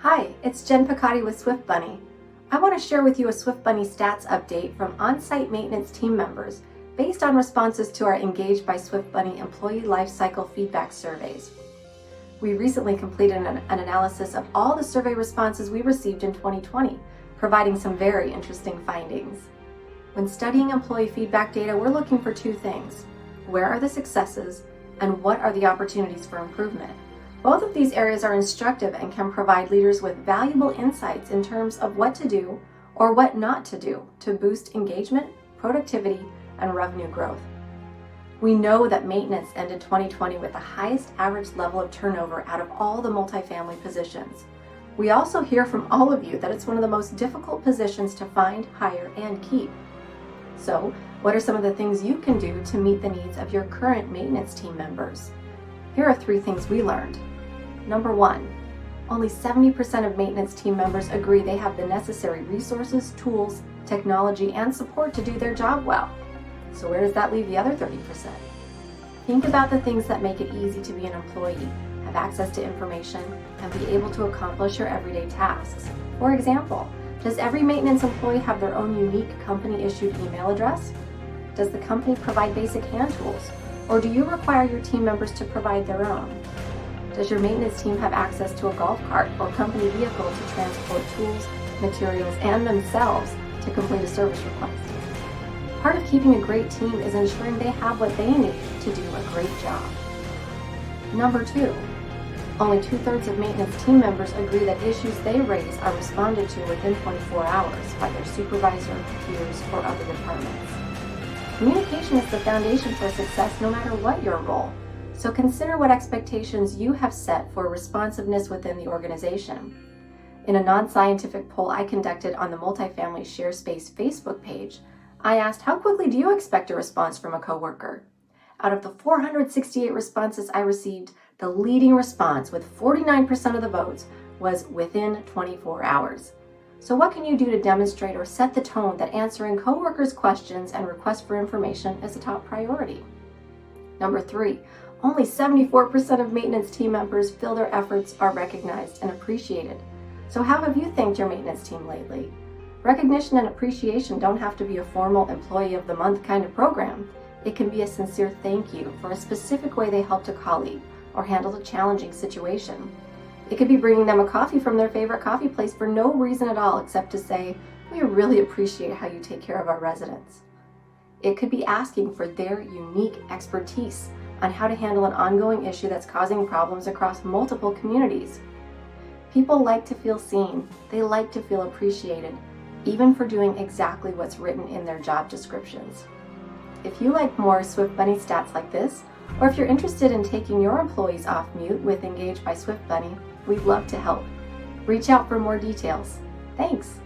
Hi, it's Jen Picotti with Swift Bunny. I want to share with you a Swift Bunny stats update from on-site maintenance team members based on responses to our Engage by Swift Bunny employee lifecycle feedback surveys. We recently completed an analysis of all the survey responses we received in 2020, providing some very interesting findings. When studying employee feedback data, we're looking for two things. Where are the successes, and what are the opportunities for improvement? Both of these areas are instructive and can provide leaders with valuable insights in terms of what to do or what not to do to boost engagement, productivity, and revenue growth. We know that maintenance ended 2020 with the highest average level of turnover out of all the multifamily positions. We also hear from all of you that it's one of the most difficult positions to find, hire, and keep. So, what are some of the things you can do to meet the needs of your current maintenance team members? Here are 3 things we learned. Number 1, only 70% of maintenance team members agree they have the necessary resources, tools, technology, and support to do their job well. So where does that leave the other 30%? Think about the things that make it easy to be an employee, have access to information, and be able to accomplish your everyday tasks. For example, does every maintenance employee have their own unique company-issued email address? Does the company provide basic hand tools? Or do you require your team members to provide their own? Does your maintenance team have access to a golf cart or company vehicle to transport tools, materials, and themselves to complete a service request? Part of keeping a great team is ensuring they have what they need to do a great job. Number 2, only 2/3 of maintenance team members agree that issues they raise are responded to within 24 hours by their supervisor, peers, or other departments. Communication is the foundation for success no matter what your role, so consider what expectations you have set for responsiveness within the organization. In a non-scientific poll I conducted on the Multifamily Share Space Facebook page, I asked, how quickly do you expect a response from a coworker? Out of the 468 responses I received, the leading response with 49% of the votes was within 24 hours. So what can you do to demonstrate or set the tone that answering coworkers' questions and requests for information is a top priority? Number 3, only 74% of maintenance team members feel their efforts are recognized and appreciated. So how have you thanked your maintenance team lately? Recognition and appreciation don't have to be a formal Employee of the Month kind of program. It can be a sincere thank you for a specific way they helped a colleague or handled a challenging situation. It could be bringing them a coffee from their favorite coffee place for no reason at all except to say, we really appreciate how you take care of our residents. It could be asking for their unique expertise on how to handle an ongoing issue that's causing problems across multiple communities. People like to feel seen. They like to feel appreciated, even for doing exactly what's written in their job descriptions. If you like more Swift Bunny stats like this, or if you're interested in taking your employees off mute with Engage by Swift Bunny, we'd love to help. Reach out for more details. Thanks!